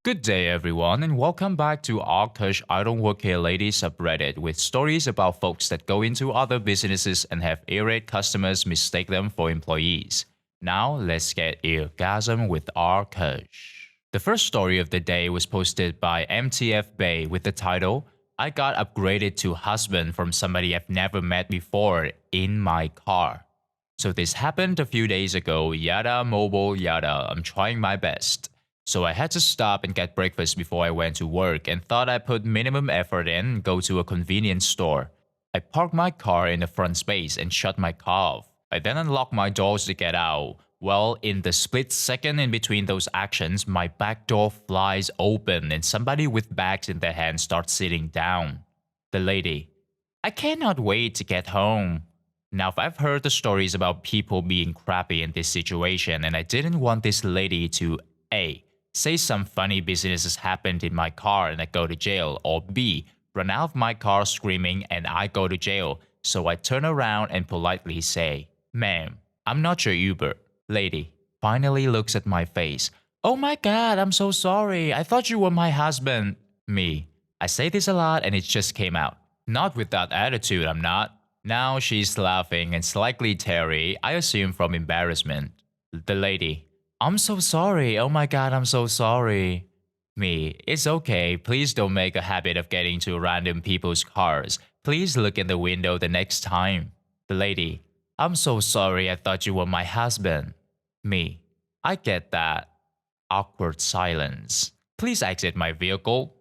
Good day, everyone, and welcome back to rKush idontworkherelady subreddit with stories about folks that go into other businesses and have irate customers mistake them for employees. Now, let's get orgasm with rKush. The first story of the day was posted by MTF Bay with the title, I got upgraded to husband from somebody I've never met before in my car. So this happened a few days ago, yada mobile yada, I'm trying my best. So I had to stop and get breakfast before I went to work and thought I'd put minimum effort in and go to a convenience store. I parked my car in the front space and shut my car off. I then unlocked my doors to get out. Well, in the split second in between those actions, my back door flies open and somebody with bags in their hands starts sitting down. The lady, I cannot wait to get home. Now, I've heard the stories about people being crappy in this situation, and I didn't want this lady to A. Say some funny businesses happened in my car and I go to jail, or B. Run out of my car screaming and I go to jail. So I turn around and politely say, Ma'am, I'm not your Uber. Lady finally looks at my face. Oh my god, I'm so sorry. I thought you were my husband. Me. I say this a lot and it just came out. Not with that attitude, I'm not. Now she's laughing and slightly teary, I assume from embarrassment. The lady. I'm so sorry. Oh my god, I'm so sorry. Me. It's okay. Please don't make a habit of getting into random people's cars. Please look in the window the next time. The lady. I'm so sorry. I thought you were my husband. Me. I get that. Awkward silence. Please exit my vehicle.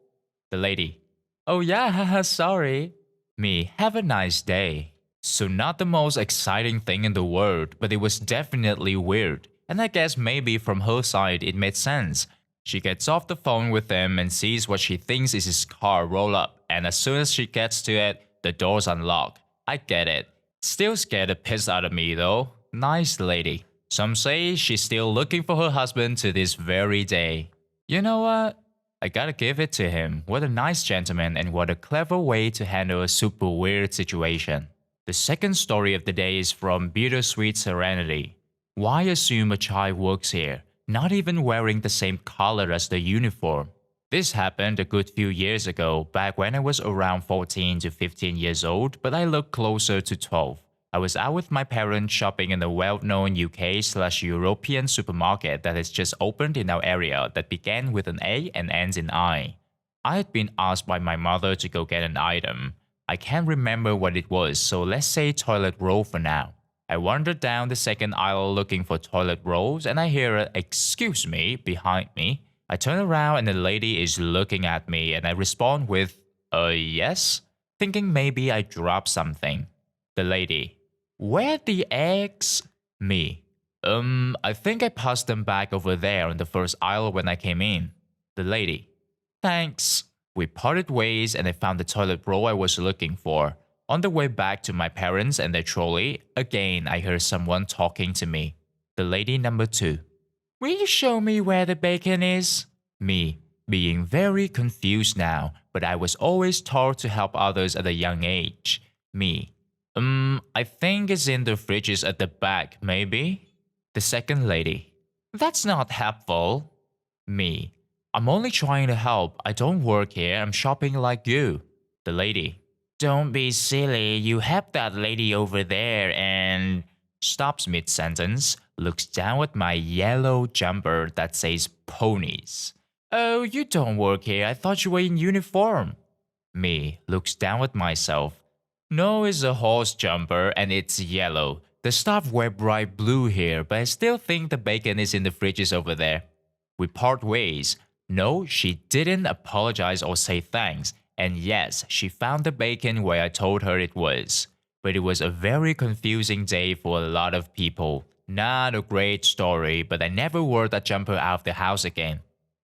The lady. Oh yeah, haha, sorry. Me. Have a nice day. So not the most exciting thing in the world, but it was definitely weird. And I guess maybe from her side it made sense. She gets off the phone with him and sees what she thinks is his car roll up, and as soon as she gets to it, the doors unlock. I get it. Still scared the piss out of me though. Nice lady. Some say she's still looking for her husband to this very day. You know what? I gotta give it to him. What a nice gentleman and what a clever way to handle a super weird situation. The second story of the day is from Bittersweet Serenity. Why assume a child works here, not even wearing the same color as the uniform? This happened a good few years ago, back when I was around 14 to 15 years old, but I looked closer to 12. I was out with my parents shopping in a well-known UK/European supermarket that has just opened in our area that began with an A and ends in I. I had been asked by my mother to go get an item. I can't remember what it was, so let's say toilet roll for now. I wandered down the second aisle looking for toilet rolls and I hear a "excuse me" behind me. I turn around and the lady is looking at me and I respond with, yes? Thinking maybe I dropped something. The lady, where the eggs? Me, I think I passed them back over there in the first aisle when I came in. The lady, thanks. We parted ways and I found the toilet roll I was looking for. On the way back to my parents and their trolley, again I heard someone talking to me. The lady number 2. Will you show me where the bacon is? Me, being very confused now, but I was always taught to help others at a young age. Me, I think it's in the fridges at the back, maybe? The second lady, that's not helpful. Me, I'm only trying to help. I don't work here. I'm shopping like you. The lady, don't be silly, you help that lady over there and... Stops mid-sentence, looks down at my yellow jumper that says ponies. Oh, you don't work here, I thought you were in uniform. Me, looks down at myself. No, it's a horse jumper and it's yellow. The staff wear bright blue here, but I still think the bacon is in the fridges over there. We part ways. No, she didn't apologize or say thanks. And yes, she found the bacon where I told her it was. But it was a very confusing day for a lot of people. Not a great story, but I never wore that jumper out of the house again.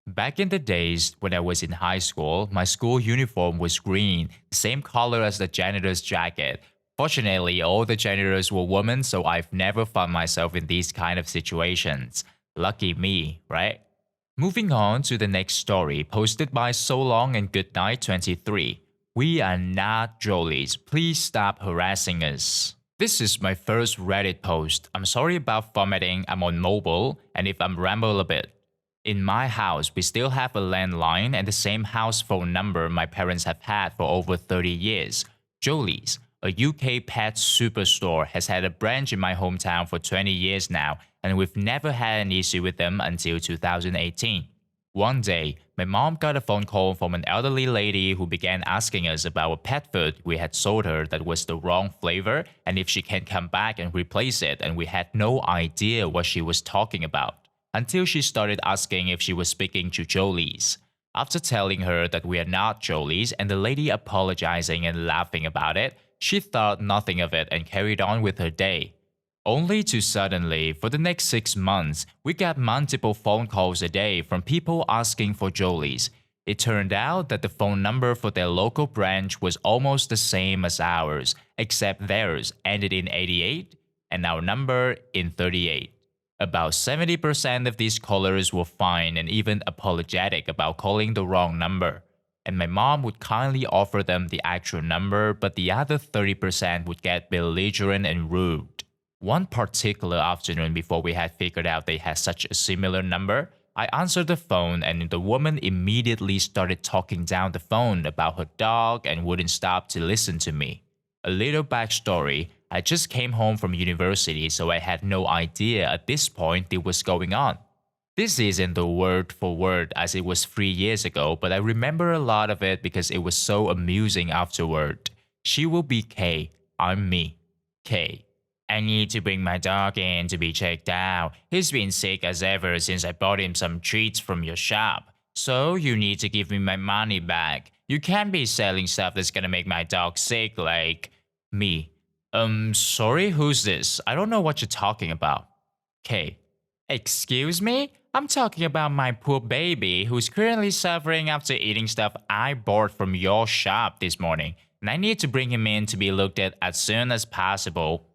Back in the days when I was in high school, my school uniform was green, the same color as the janitor's jacket. Fortunately, all the janitors were women, so I've never found myself in these kind of situations. Lucky me, right? Moving on to the next story, posted by So Long and Goodnight 23. We are not jollies. Please stop harassing us. This is my first Reddit post. I'm sorry about formatting. I'm on mobile, and if I'm ramble a bit. In my house, we still have a landline and the same house phone number my parents have had for over 30 years. Jolie's, a UK pet superstore, has had a branch in my hometown for 20 years now, and we've never had an issue with them until 2018. One day, my mom got a phone call from an elderly lady who began asking us about a pet food we had sold her that was the wrong flavor and if she can come back and replace it, and we had no idea what she was talking about until she started asking if she was speaking to Jolie's. After telling her that we are not Jolie's and the lady apologizing and laughing about it, she thought nothing of it and carried on with her day. Only to suddenly, for the next 6 months, we got multiple phone calls a day from people asking for Jolie's. It turned out that the phone number for their local branch was almost the same as ours, except theirs ended in 88 and our number in 38. About 70% of these callers were fine and even apologetic about calling the wrong number. And my mom would kindly offer them the actual number, but the other 30% would get belligerent and rude. One particular afternoon before we had figured out they had such a similar number, I answered the phone and the woman immediately started talking down the phone about her dog and wouldn't stop to listen to me. A little backstory, I just came home from university, so I had no idea at this point what was going on. This isn't the word for word as it was 3 years ago, but I remember a lot of it because it was so amusing afterward. She will be K, I'm me. K. I need to bring my dog in to be checked out. He's been sick as ever since I bought him some treats from your shop. So you need to give me my money back. You can't be selling stuff that's gonna make my dog sick like... Me. Sorry, who's this? I don't know what you're talking about. K. Excuse me? I'm talking about my poor baby who's currently suffering after eating stuff I bought from your shop this morning, and I need to bring him in to be looked at as soon as possible.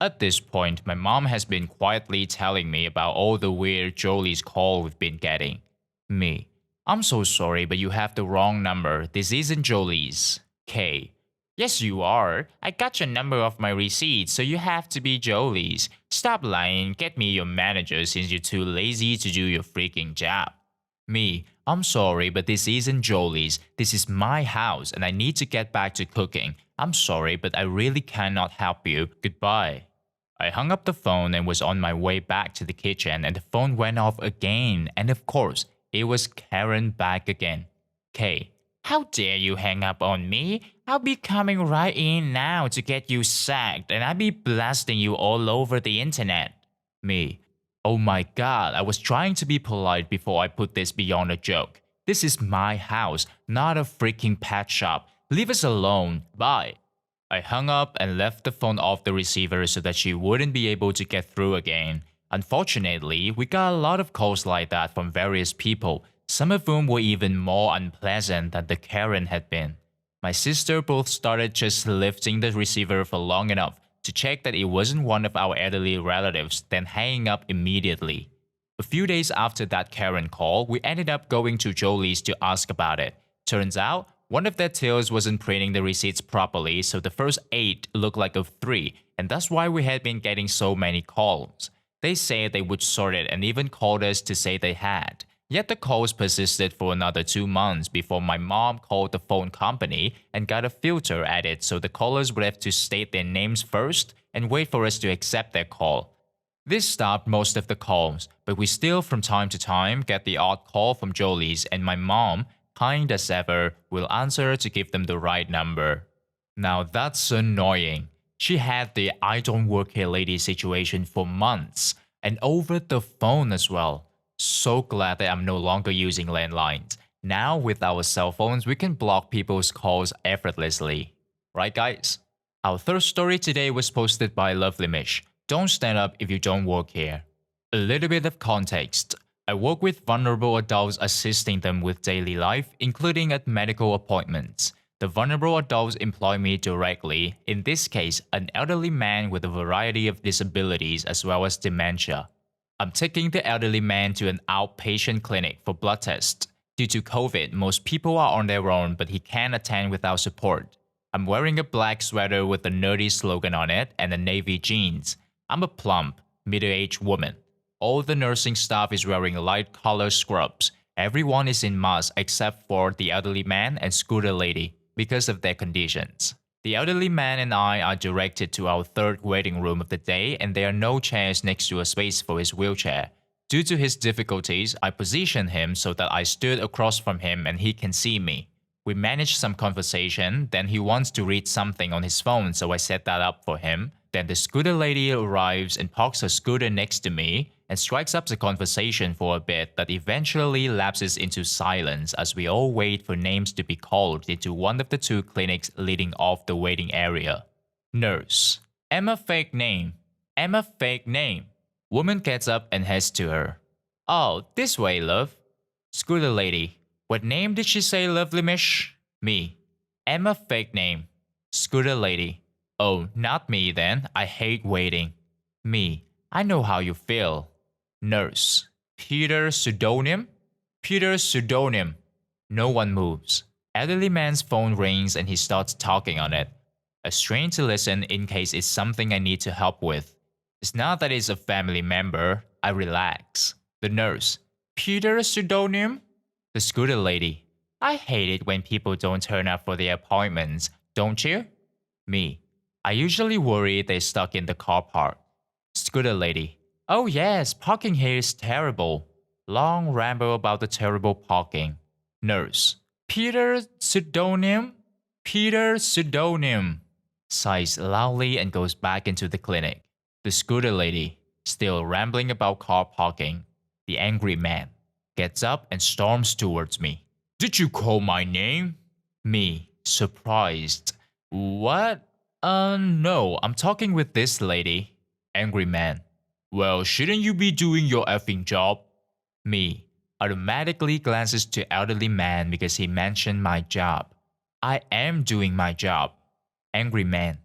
At this point, my mom has been quietly telling me about all the weird Jolie's call we've been getting. Me. I'm so sorry, but you have the wrong number. This isn't Jolie's. K. Yes, you are. I got your number off my receipt, so you have to be Jolie's. Stop lying. Get me your manager since you're too lazy to do your freaking job. Me. I'm sorry, but this isn't Jolie's. This is my house, and I need to get back to cooking. I'm sorry, but I really cannot help you. Goodbye. I hung up the phone and was on my way back to the kitchen, and the phone went off again, and of course, it was Karen back again. K. How dare you hang up on me? I'll be coming right in now to get you sacked, and I'll be blasting you all over the internet. Me. Oh my god, I was trying to be polite before I put this beyond a joke. This is my house, not a freaking pet shop. Leave us alone. Bye. I hung up and left the phone off the receiver so that she wouldn't be able to get through again. Unfortunately, we got a lot of calls like that from various people, some of whom were even more unpleasant than the Karen had been. My sister both started just lifting the receiver for long enough to check that it wasn't one of our elderly relatives, then hanging up immediately. A few days after that Karen call, we ended up going to Jolie's to ask about it. Turns out, one of their tills wasn't printing the receipts properly, so the first 8 looked like a 3, and that's why we had been getting so many calls. They said they would sort it and even called us to say they had. Yet the calls persisted for another 2 months before my mom called the phone company and got a filter added so the callers would have to state their names first and wait for us to accept their call. This stopped most of the calls, but we still from time to time get the odd call from Jolie's, and my mom, kind as ever, will answer to give them the right number. Now that's annoying. She had the I don't work here lady situation for months, and over the phone as well. So glad that I'm no longer using landlines. Now with our cell phones, we can block people's calls effortlessly. Right guys? Our third story today was posted by Lovely Mish. Don't stand up if you don't work here. A little bit of context. I work with vulnerable adults, assisting them with daily life, including at medical appointments. The vulnerable adults employ me directly, in this case, an elderly man with a variety of disabilities as well as dementia. I'm taking the elderly man to an outpatient clinic for blood tests. Due to COVID, most people are on their own, but he can't attend without support. I'm wearing a black sweater with a nerdy slogan on it and a navy jeans. I'm a plump, middle-aged woman. All the nursing staff is wearing light color scrubs. Everyone is in masks except for the elderly man and scooter lady because of their conditions. The elderly man and I are directed to our third waiting room of the day, and there are no chairs next to a space for his wheelchair. Due to his difficulties, I positioned him so that I stood across from him and he can see me. We managed some conversation, then he wants to read something on his phone, so I set that up for him. Then the scooter lady arrives and parks her scooter next to me and strikes up the conversation for a bit that eventually lapses into silence as we all wait for names to be called into one of the two clinics leading off the waiting area. Nurse. Emma fake name. Emma fake name. Woman gets up and heads to her. Oh, this way, love. Scooter lady. What name did she say, lovely mish? Me. Emma fake name. Scooter lady. Oh, not me then. I hate waiting. Me. I know how you feel. Nurse. Peter pseudonym? Peter pseudonym. No one moves. Elderly man's phone rings and he starts talking on it. I strain to listen in case it's something I need to help with. It's not that it's a family member. I relax. The nurse. Peter pseudonym? The scooter lady. I hate it when people don't turn up for their appointments, don't you? Me. I usually worry they're stuck in the car park. Scooter lady. Oh yes, parking here is terrible. Long ramble about the terrible parking. Nurse. Peter pseudonym? Peter pseudonym. Sighs loudly and goes back into the clinic. The scooter lady. Still rambling about car parking. The angry man. Gets up and storms towards me. Did you call my name? Me. Surprised. What? No, I'm talking with this lady. Angry man. Well, shouldn't you be doing your effing job? Me. Automatically glances to elderly man because he mentioned my job. I am doing my job. Angry man.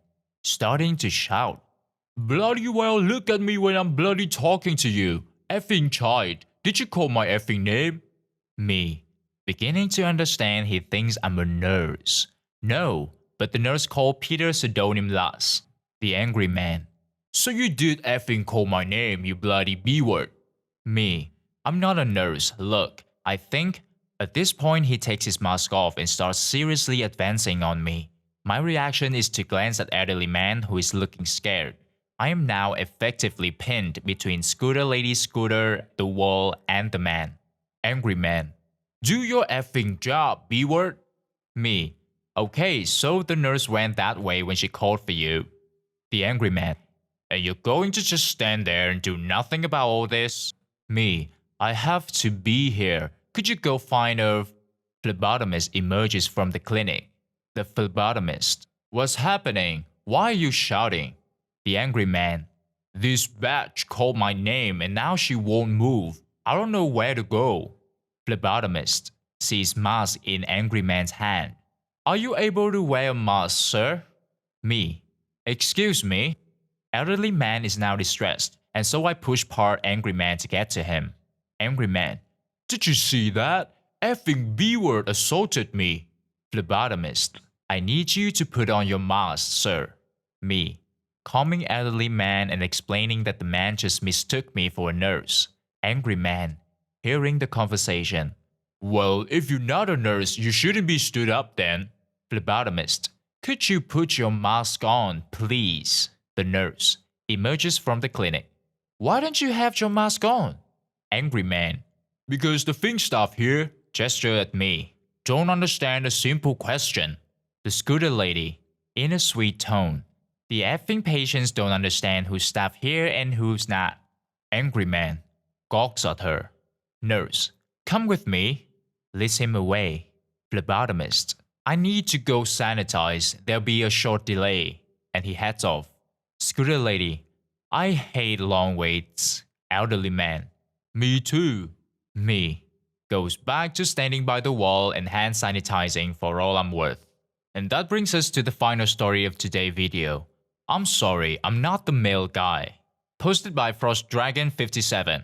Starting to shout. Bloody well look at me when I'm bloody talking to you. Effing child. Did you call my effing name? Me. Beginning to understand he thinks I'm a nurse. No. But the nurse called Peter pseudonym last. The angry man. So you did effing call my name, you bloody B-word. Me. I'm not a nurse, look. I think. At this point he takes his mask off and starts seriously advancing on me. My reaction is to glance at elderly man who is looking scared. I am now effectively pinned between scooter lady's scooter, the wall, and the man. Angry man. Do your effing job, B-word. Me. Okay, so the nurse went that way when she called for you. The angry man. And you're going to just stand there and do nothing about all this? Me. I have to be here. Could you go find a phlebotomist emerges from the clinic. The phlebotomist. What's happening? Why are you shouting? The angry man. This batch called my name and now she won't move. I don't know where to go. Phlebotomist. Sees mask in angry man's hand. Are you able to wear a mask, sir? Me. Excuse me? Elderly man is now distressed, and so I push part angry man to get to him. Angry man. Did you see that? Effing B-word assaulted me. Phlebotomist. I need you to put on your mask, sir. Me. Calming elderly man and explaining that the man just mistook me for a nurse. Angry man. Hearing the conversation. Well, if you're not a nurse, you shouldn't be stood up then. Phlebotomist. Could you put your mask on, please? The nurse. Emerges from the clinic. Why don't you have your mask on? Angry man. Because the thing staff here. Gesture at me. Don't understand a simple question. The scooter lady. In a sweet tone. The effing patients don't understand who's staff here and who's not. Angry man. Gawks at her. Nurse. Come with me. Leads him away. Phlebotomist. I need to go sanitize. There'll be a short delay. And he heads off. Scooter lady. I hate long waits. Elderly man. Me too. Me. Goes back to standing by the wall and hand sanitizing for all I'm worth. And that brings us to the final story of today's video. I'm sorry, I'm not the male guy. Posted by FrostDragon57.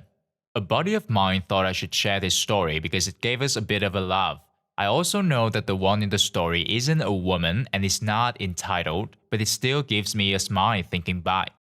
A buddy of mine thought I should share this story because it gave us a bit of a laugh. I also know that the one in the story isn't a woman and is not entitled, but it still gives me a smile thinking back.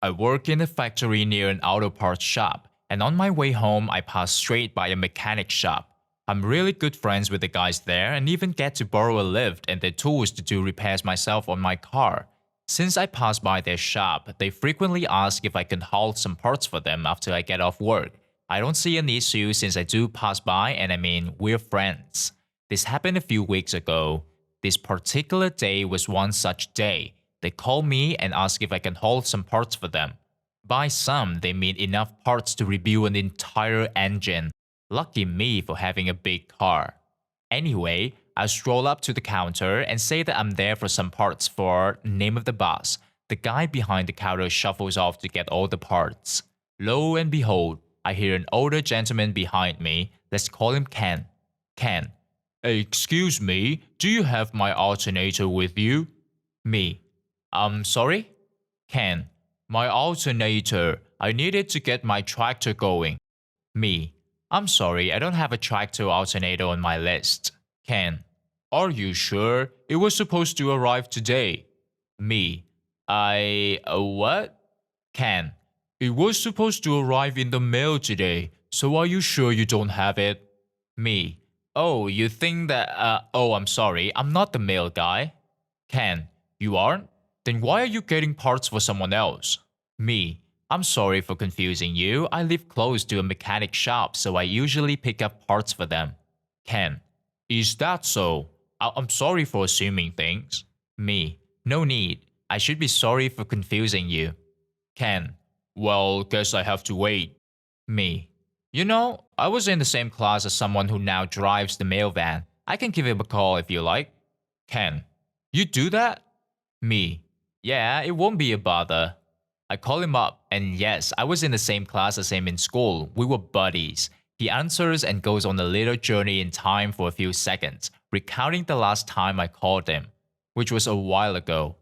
I work in a factory near an auto parts shop. And on my way home, I passed straight by a mechanic shop. I'm really good friends with the guys there and even get to borrow a lift and their tools to do repairs myself on my car. Since I pass by their shop, they frequently ask if I can haul some parts for them after I get off work. I don't see an issue since I do pass by and I mean, we're friends. This happened a few weeks ago. This particular day was one such day. They call me and ask if I can haul some parts for them. By some, they mean enough parts to rebuild an entire engine. Lucky me for having a big car. Anyway, I stroll up to the counter and say that I'm there for some parts for name of the boss. The guy behind the counter shuffles off to get all the parts. Lo and behold, I hear an older gentleman behind me. Let's call him Ken. Ken. Excuse me, do you have my alternator with you? Me. Sorry? Ken. My alternator. I need it to get my tractor going. Me. I'm sorry, I don't have a tractor alternator on my list. Ken. Are you sure? It was supposed to arrive today. Me. What? Ken. It was supposed to arrive in the mail today, so are you sure you don't have it? Me. Oh, you think that, I'm sorry, I'm not the mail guy. Ken. You aren't? Then why are you getting parts for someone else? Me. I'm sorry for confusing you. I live close to a mechanic shop, so I usually pick up parts for them. Ken. Is that so? I'm sorry for assuming things. Me. No need. I should be sorry for confusing you. Ken. Well, guess I have to wait. Me. You know, I was in the same class as someone who now drives the mail van. I can give him a call if you like. Ken. You do that? Me. Yeah, it won't be a bother. I call him up, and yes, I was in the same class as him in school. We were buddies. He answers and goes on a little journey in time for a few seconds, recounting the last time I called him, which was a while ago.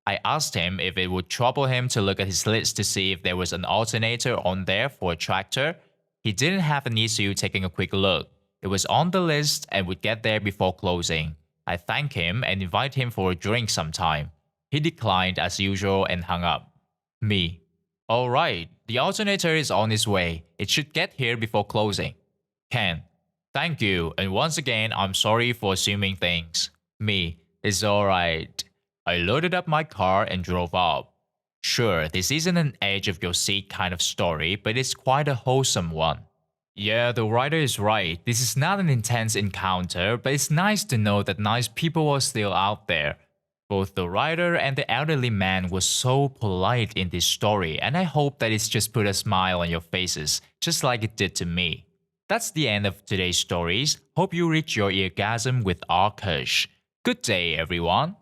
I asked him if it would trouble him to look at his list to see if there was an alternator on there for a tractor. He didn't have an issue taking a quick look. It was on the list and would get there before closing. I thank him and invite him for a drink sometime. He declined as usual and hung up. Me. Alright, the alternator is on its way. It should get here before closing. Ken. Thank you, and once again, I'm sorry for assuming things. Me. It's alright. I loaded up my car and drove off. Sure, this isn't an edge of your seat kind of story, but it's quite a wholesome one. Yeah, the writer is right. This is not an intense encounter, but it's nice to know that nice people are still out there. Both the writer and the elderly man were so polite in this story, and I hope that it's just put a smile on your faces, just like it did to me. That's the end of today's stories. Hope you reach your eargasm with rKush. Good day, everyone.